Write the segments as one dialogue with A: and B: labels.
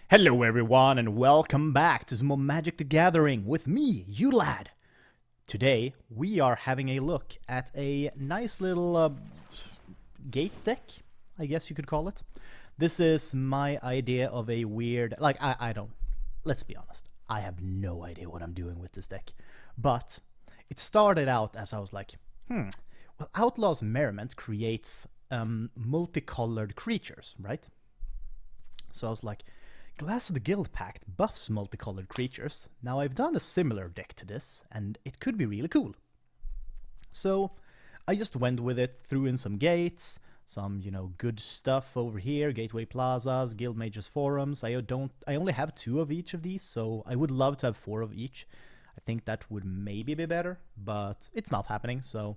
A: Hello everyone and welcome back to some more Magic the Gathering with me, Udalad. Today we are having a look at a nice little gate deck, I guess you could call it. This is my idea of a weird, let's be honest, I have no idea what I'm doing with this deck. But it started out as I was like, well, Outlaw's Merriment creates multicolored creatures, right? So I was like, Glass of the Guild Pact buffs multicolored creatures. Now I've done a similar deck to this, and it could be really cool. So I just went with it, threw in some gates, some, good stuff over here, Gateway Plazas, Guild Mages Forums. I only have 2 of each of these, so I would love to have 4 of each. I think that would maybe be better, but it's not happening, so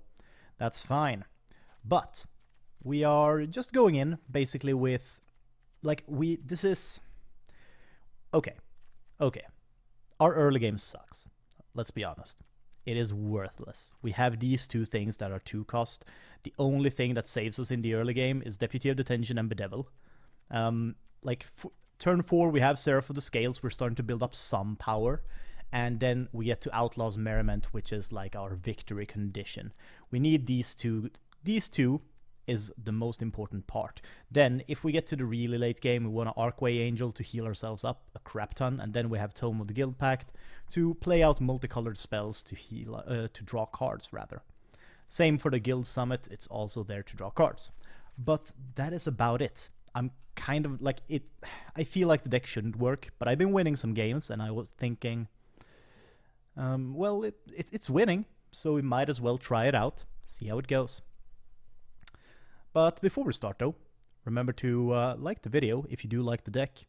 A: that's fine. But we are just going in basically with, Okay. Our early game sucks. Let's be honest. It is worthless. We have these 2 things that are 2 cost. The only thing that saves us in the early game is Deputy of Detention and Bedevil. Turn 4, we have Seraph of the Scales. We're starting to build up some power. And then we get to Outlaw's Merriment, which is like our victory condition. We need these 2. These 2 is the most important part. Then, if we get to the really late game, we want an Archway Angel to heal ourselves up a crap ton, and then we have Tome of the Guild Pact to play out multicolored spells to heal, to draw cards, rather. Same for the Guild Summit, it's also there to draw cards. But that is about it. I'm kind of like it. I feel like the deck shouldn't work, but I've been winning some games, and I was thinking, well, it's winning, so we might as well try it out, see how it goes. But before we start though, remember to like the video if you do like the deck.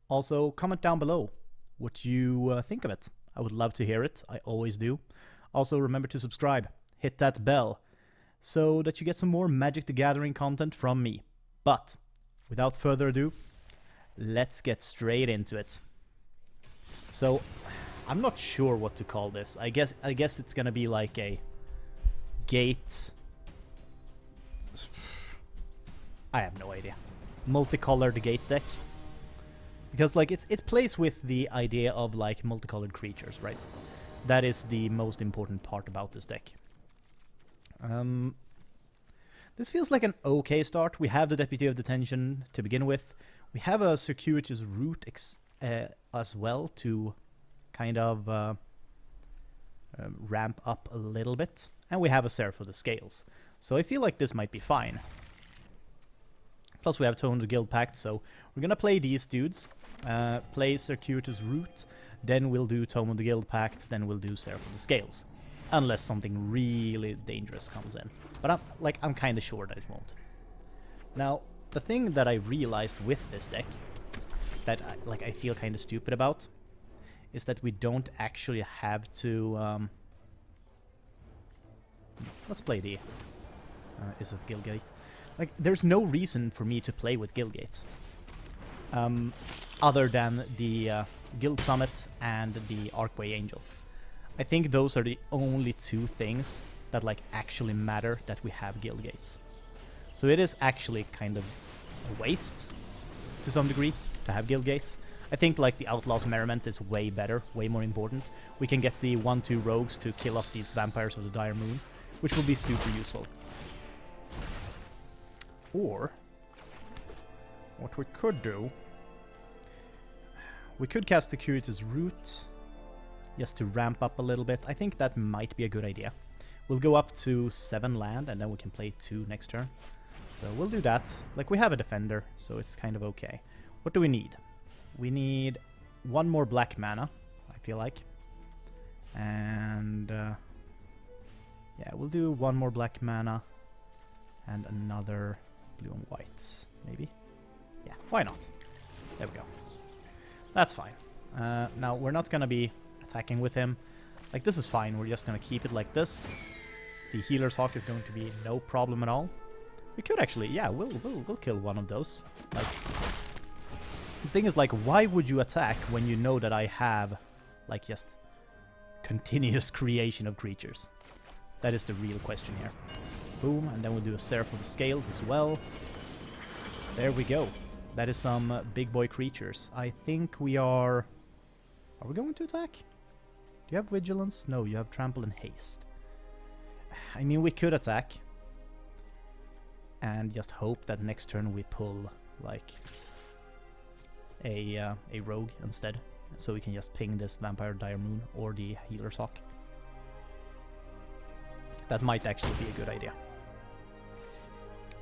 A: Also, comment down below what you think of it. I would love to hear it, I always do. Also, remember to subscribe, hit that bell, so that you get some more Magic the Gathering content from me. But, without further ado, let's get straight into it. So, I'm not sure what to call this. I guess it's gonna be like a gate... I have no idea. Multicolored gate deck. Because it plays with the idea of multicolored creatures, right? That is the most important part about this deck. This feels like an okay start. We have the Deputy of Detention to begin with. We have a Circuitous Route as well to kind of ramp up a little bit. And we have a Seraph of the Scales. So I feel like this might be fine. Plus we have Tome of the Guild Pact, so we're gonna play these dudes. Play Circuitous Route, then we'll do Tome of the Guild Pact, then we'll do Seraph of the Scales. Unless something really dangerous comes in. But I'm kinda sure that it won't. Now, the thing that I realized with this deck, that I feel kinda stupid about, is that we don't actually have to... let's play the... is it Guildgate? There's no reason for me to play with Guild Gates. Other than the Guild Summit and the Archway Angel. I think those are the only 2 things that actually matter that we have Guild Gates. So it is actually kind of a waste, to some degree, to have Guild Gates. I think the Outlaw's Merriment is way better, way more important. We can get the 1/2 rogues to kill off these Vampires of the Dire Moon, which will be super useful. Or, what we could do, we could cast the Circuitous Route, just to ramp up a little bit. I think that might be a good idea. We'll go up to 7 land, and then we can play 2 next turn. So we'll do that. We have a Defender, so it's kind of okay. What do we need? We need 1 more black mana, I feel like. And, yeah, we'll do 1 more black mana, and another... blue and white, maybe? Yeah, why not? There we go. That's fine. Now, we're not gonna be attacking with him. This is fine, we're just gonna keep it like this. The Healer's Hawk is going to be no problem at all. We could actually, yeah, we'll kill one of those. The thing is, why would you attack when you know that I have, just continuous creation of creatures? That is the real question here. Boom, and then we'll do a Seraph of the Scales as well. There we go. That is some big boy creatures. I think we are... Are we going to attack? Do you have vigilance? No, you have trample and haste. I mean, we could attack. And just hope that next turn we pull, like, a rogue instead. So we can just ping this Vampire Dire Moon or the Healer's Hawk. That might actually be a good idea.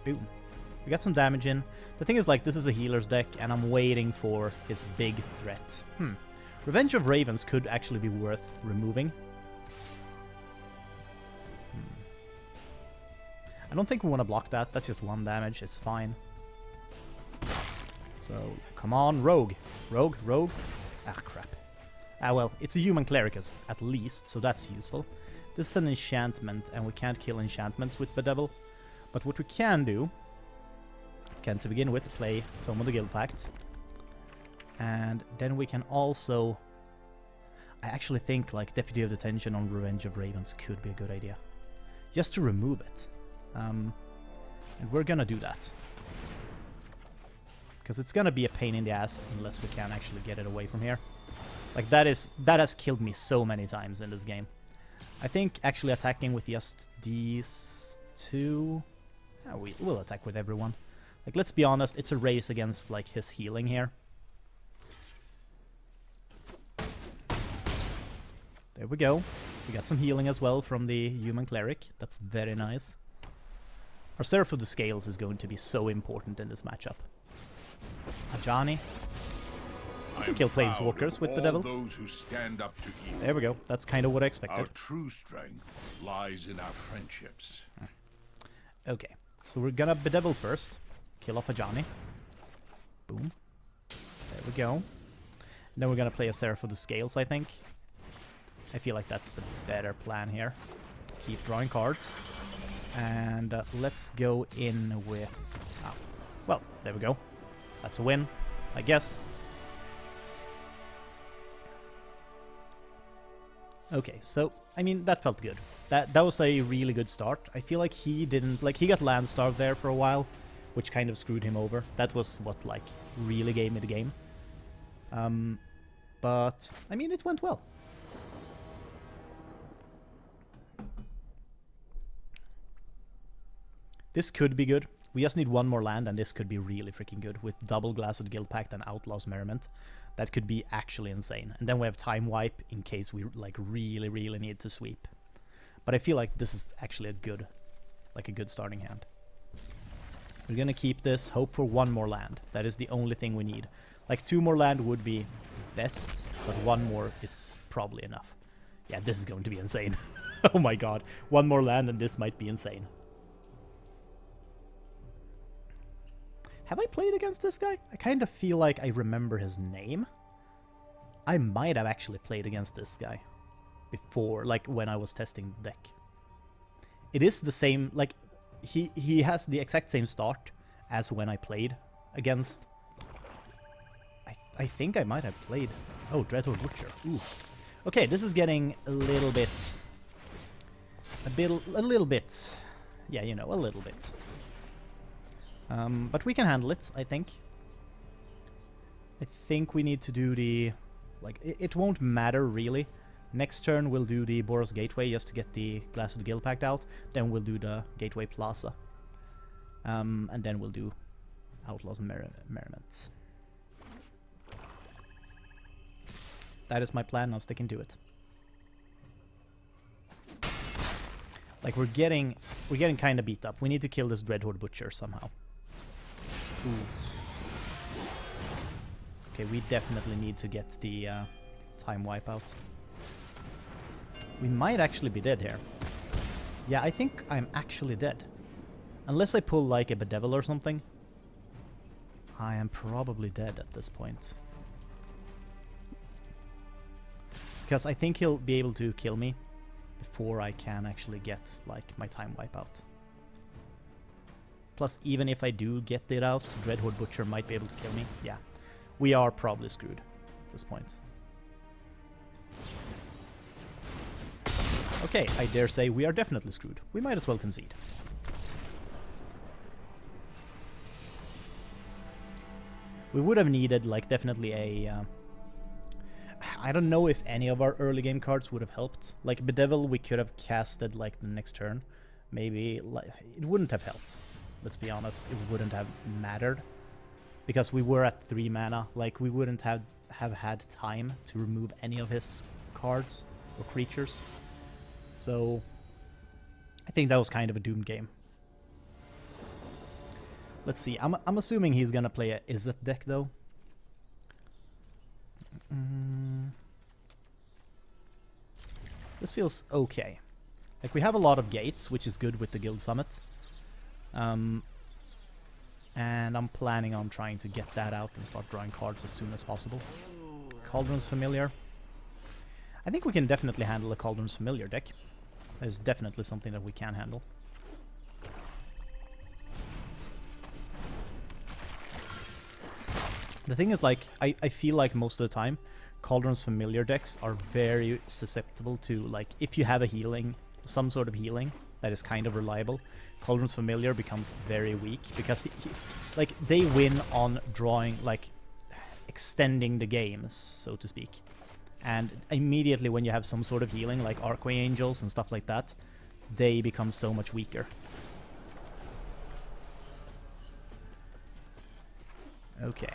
A: Boom. We got some damage in. The thing is, like, this is a healer's deck, and I'm waiting for his big threat. Revenge of Ravens could actually be worth removing. I don't think we want to block that. That's just 1 damage. It's fine. So, come on, Rogue. Rogue, Rogue. Ah, crap. Ah, well, it's a human clericus, at least, so that's useful. This is an enchantment, and we can't kill enchantments with Bedevil. But what we can do, to begin with, play Tome of the Guild Pact. And then we can also... I actually think, like, Deputy of Detention on Revenge of Ravens could be a good idea. Just to remove it. And we're gonna do that. Because it's gonna be a pain in the ass unless we can actually get it away from here. Like, that has killed me so many times in this game. I think actually attacking with just these 2... we'll attack with everyone. Like, let's be honest, it's a race against, like, his healing here. There we go. We got some healing as well from the human cleric. That's very nice. Our Seraph of the Scales is going to be so important in this matchup. Ajani. We can kill Planeswalkers with the devil.
B: Those who stand up to evil.
A: There we go. That's kind of what I expected.
B: Our true strength lies in our friendships.
A: Okay, so we're gonna bedevil first. Kill off Ajani. Boom. There we go. And then we're gonna play a Seraph of the Scales, I think. I feel like that's the better plan here. Keep drawing cards. And let's go in with... Oh, well, there we go. That's a win, I guess. Okay, so, I mean, that felt good. That was a really good start. I feel like he didn't... Like, he got land starved there for a while, which kind of screwed him over. That was what, like, really gave me the game. But, I mean, it went well. This could be good. We just need 1 more land, and this could be really freaking good. With double Glassed Guild Pact and Outlaw's Merriment. That could be actually insane. And then we have Time Wipe in case we, like, really, really need to sweep. But I feel like this is actually a good starting hand. We're gonna keep this, hope for 1 more land. That is the only thing we need. Like, 2 more land would be best, but 1 more is probably enough. Yeah, this is going to be insane. Oh my god. 1 more land and this might be insane. Have I played against this guy? I kind of feel like I remember his name. I might have actually played against this guy before, like when I was testing the deck. It is the same, like, he has the exact same start as when I played against... I think I might have played... Oh, Dreadhorde Butcher. Ooh. Okay, this is getting a little bit... A little bit... Yeah, you know, a little bit. But we can handle it, I think. I think we need to do the... Like, it won't matter, really. Next turn, we'll do the Boros Gateway just to get the Glassed Guild Pact out. Then we'll do the Gateway Plaza. And then we'll do Outlaws and Merriment. That is my plan, I'm sticking to it. Like, we're getting kind of beat up. We need to kill this Dreadhorde Butcher somehow. Ooh. Okay, we definitely need to get the Time Wipe out. We might actually be dead here. Yeah, I think I'm actually dead. Unless I pull like a Bedevil or something. I am probably dead at this point. Because I think he'll be able to kill me before I can actually get like my Time Wipe out. Plus, even if I do get it out, Dreadhorde Butcher might be able to kill me. Yeah, we are probably screwed at this point. Okay, I dare say we are definitely screwed. We might as well concede. We would have needed, like, definitely a... I don't know if any of our early game cards would have helped. Like, Bedevil, we could have casted, like, the next turn. Maybe, like, it wouldn't have helped. Let's be honest, it wouldn't have mattered. Because we were at 3 mana. Like, we wouldn't have had time to remove any of his cards or creatures. So, I think that was kind of a doomed game. Let's see, I'm assuming he's gonna play a Izzet deck, though. This feels okay. Like, we have a lot of gates, which is good with the Guild Summit. And I'm planning on trying to get that out and start drawing cards as soon as possible. Cauldron's Familiar. I think we can definitely handle a Cauldron's Familiar deck. There's definitely something that we can handle. The thing is, like, I feel like most of the time, Cauldron's Familiar decks are very susceptible to, like, if you have a healing, some sort of healing that is kind of reliable, Cauldron's Familiar becomes very weak, because, like, they win on drawing, like, extending the games, so to speak. And immediately when you have some sort of healing, like Archway Angels and stuff like that, they become so much weaker. Okay.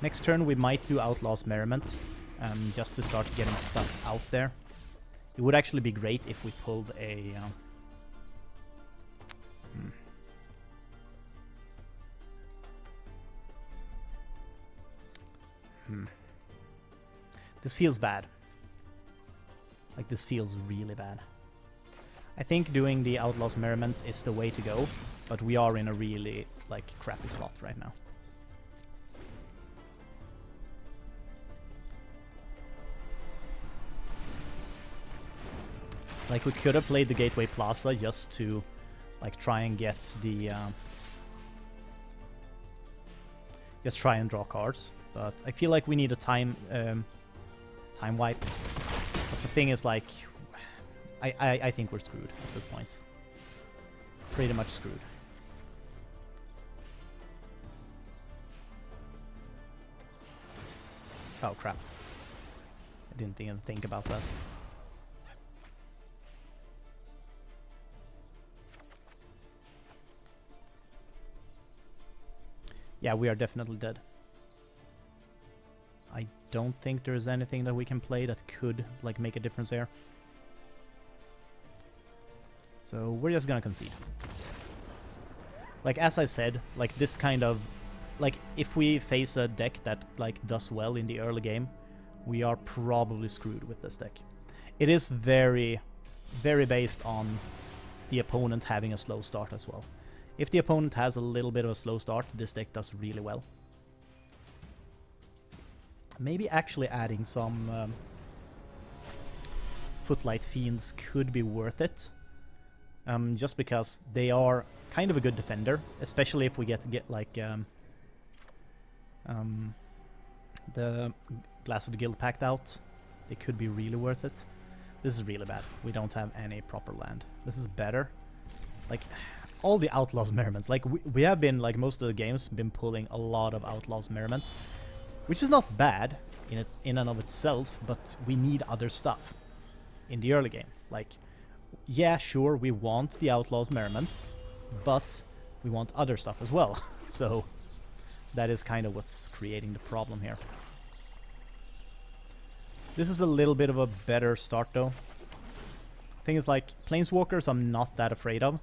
A: Next turn we might do Outlaw's Merriment, just to start getting stuff out there. It would actually be great if we pulled a... This feels bad. Like, this feels really bad. I think doing the Outlaw's Merriment is the way to go, but we are in a really, like, crappy spot right now. Like, we could have played the Gateway Plaza just to, like, try and get the... just try and draw cards, but I feel like we need a time wipe. But the thing is, like, I think we're screwed at this point. Pretty much screwed. Oh crap. I didn't even think about that. Yeah, we are definitely dead. I don't think there's anything that we can play that could, like, make a difference there. So we're just gonna concede. Like, as I said, like, this kind of... Like, if we face a deck that, like, does well in the early game, we are probably screwed with this deck. It is very, very based on the opponent having a slow start as well. If the opponent has a little bit of a slow start, this deck does really well. Maybe actually adding some Footlight Fiends could be worth it. Just because they are kind of a good defender, especially if we get like the Glass of the Guild Pact out. It could be really worth it. This is really bad. We don't have any proper land. This is better. Like, all the Outlaw's Merriments. Like, we have been, like, most of the games, been pulling a lot of Outlaw's Merriment. Which is not bad in and of itself, but we need other stuff in the early game. Like, yeah, sure, we want the Outlaw's Merriment, but we want other stuff as well. So that is kind of what's creating the problem here. This is a little bit of a better start, though. Thing is, like, Planeswalkers I'm not that afraid of.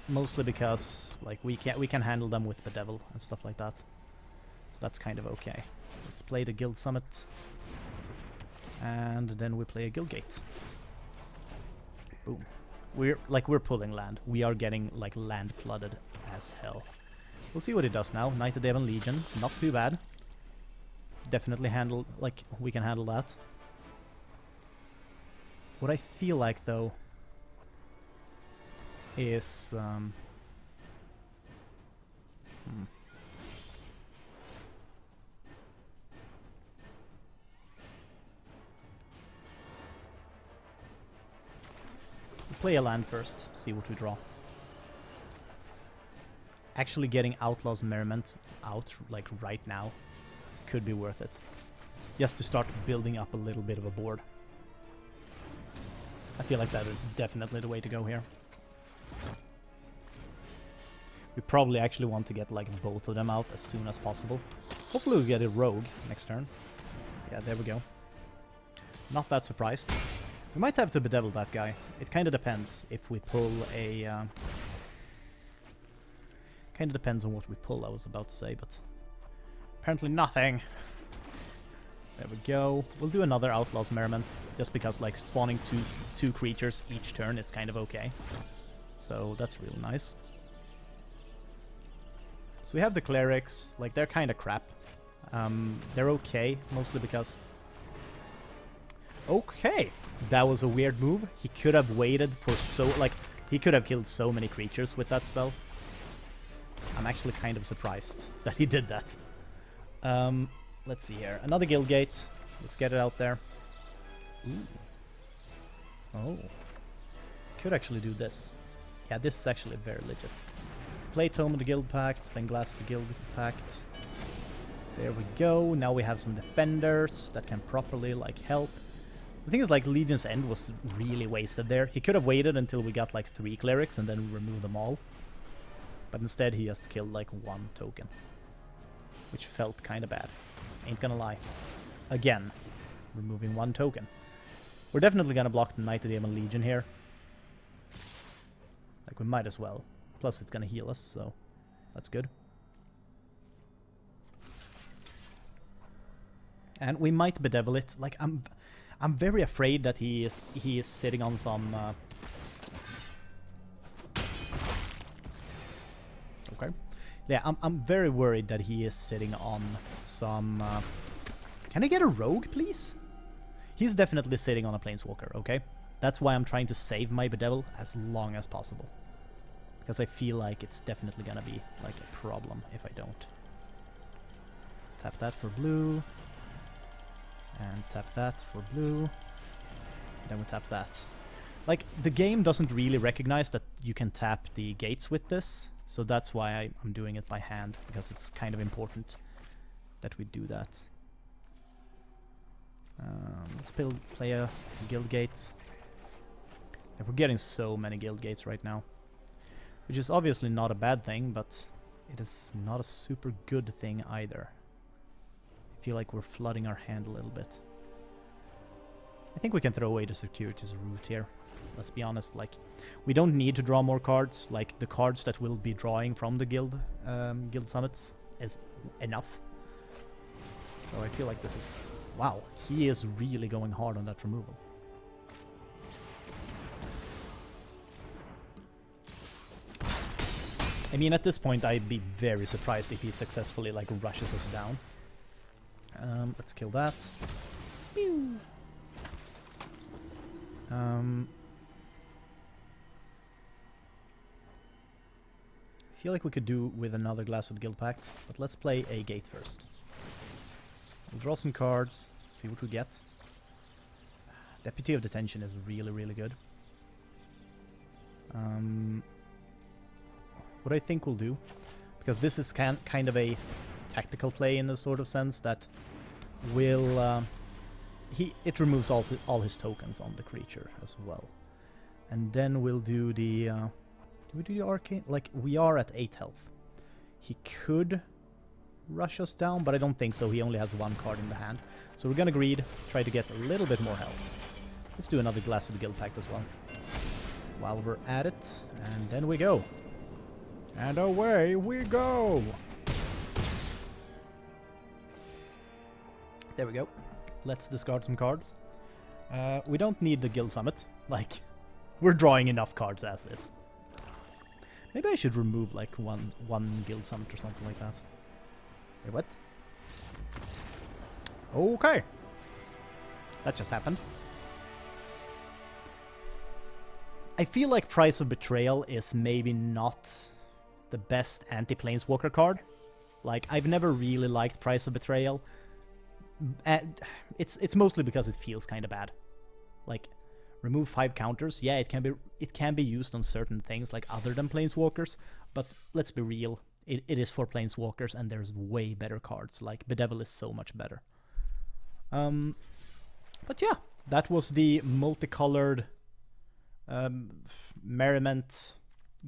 A: Mostly because, like, we can handle them with Bedevil and stuff like that. So that's kind of okay. Let's play the Guild Summit. And then we play a Guild Gate. Boom. We're pulling land. We are getting, like, land flooded as hell. We'll see what it does now. Knight of Devon Legion. Not too bad. Definitely handle, like, we can handle that. What I feel like, though, is play a land first, see what we draw. actually getting Outlaw's Merriment out, like, right now could be worth it. Just to start building up a little bit of a board. I feel like that is definitely the way to go here. We probably actually want to get, like, both of them out as soon as possible. Hopefully we get a rogue next turn. Yeah, there we go. Not that surprised. We might have to bedevil that guy. It kind of depends if we pull a... kind of depends on what we pull, I was about to say, but... apparently nothing. There we go. We'll do another Outlaw's Merriment, just because, like, spawning two creatures each turn is kind of okay. So that's really nice. So we have the clerics. Like, they're kind of crap. They're okay, mostly because... okay! That was a weird move. He could have waited for so... like, he could have killed so many creatures with that spell. I'm actually kind of surprised that he did that. Let's see here. Another guild gate. Let's get it out there. Ooh. Oh. Could actually do this. Yeah, this is actually very legit. Play Tome of the Guild Pact, then Glass of the Guild Pact. There we go. Now we have some defenders that can properly, like, help. The thing is, like, Legion's End was really wasted there. He could have waited until we got, like, 3 clerics and then remove them all. But instead he just killed, like, 1 token. Which felt kind of bad. Ain't gonna lie. Again, removing 1 token. We're definitely gonna block the Knight of the Demon Legion here. Like, we might as well. Plus it's gonna heal us, so that's good. And we might bedevil it. Like, I'm very afraid that he is sitting on some okay. Yeah, I'm very worried that he is sitting on some can I get a rogue, please? He's definitely sitting on a planeswalker, okay? That's why I'm trying to save my bedevil as long as possible. Because I feel like it's definitely gonna be like a problem if I don't. Tap that for blue. And tap that for blue. Then we tap that. Like, the game doesn't really recognize that you can tap the gates with this, so that's why I'm doing it by hand, because it's kind of important that we do that. Let's play a guild gate. Yeah, we're getting so many guild gates right now, which is obviously not a bad thing, but it is not a super good thing either. I feel like we're flooding our hand a little bit. I think we can throw away the Circuitous Route here. Let's be honest, like, we don't need to draw more cards. Like, the cards that we'll be drawing from the guild summits is enough. So I feel like this is... wow, he is really going hard on that removal. I mean, at this point, I'd be very surprised if he successfully, like, rushes us down. Let's kill that. Pew! I feel like we could do with another Glass of the Guild Pact, but let's play a gate first. We'll draw some cards, see what we get. Deputy of Detention is really, really good. What I think we'll do, because this is kind of a tactical play in the sort of sense that will it removes all his tokens on the creature as well. And then we'll do the do we do the arcane? Like, we are at 8 health. He could rush us down, but I don't think so. He only has 1 card in the hand. So we're gonna greed, try to get a little bit more health. Let's do another Glass of the Guild Pact as well while we're at it, and then we go. And away we go! There we go. Let's discard some cards. We don't need the Guild Summit. Like, we're drawing enough cards as is. Maybe I should remove, like, one Guild Summit or something like that. Wait, what? Okay. That just happened. I feel like Price of Betrayal is maybe not the best anti-Planeswalker card. Like, I've never really liked Price of Betrayal. It's mostly because it feels kind of bad. Like, remove 5 counters. Yeah, it can be used on certain things, like other than Planeswalkers. But let's be real. it is for planeswalkers, and there's way better cards. Like Bedevil is so much better. But yeah, that was the multicolored Merriment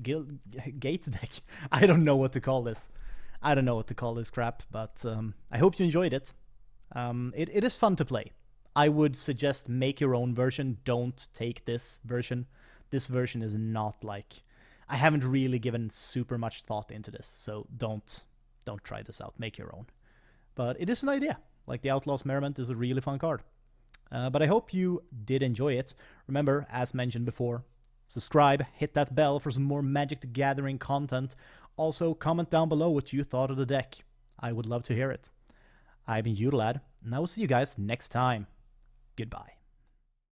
A: Gate Deck. I don't know what to call this. I don't know what to call this crap, but I hope you enjoyed it. It is fun to play. I would suggest make your own version. Don't take this version. This version is not like... I haven't really given super much thought into this, so don't try this out. Make your own. But it is an idea. Like, the Outlaw's Merriment is a really fun card. But I hope you did enjoy it. Remember, as mentioned before, subscribe, hit that bell for some more Magic the Gathering content. Also, comment down below what you thought of the deck. I would love to hear it. I've been Udalad, and I will see you guys next time. Goodbye.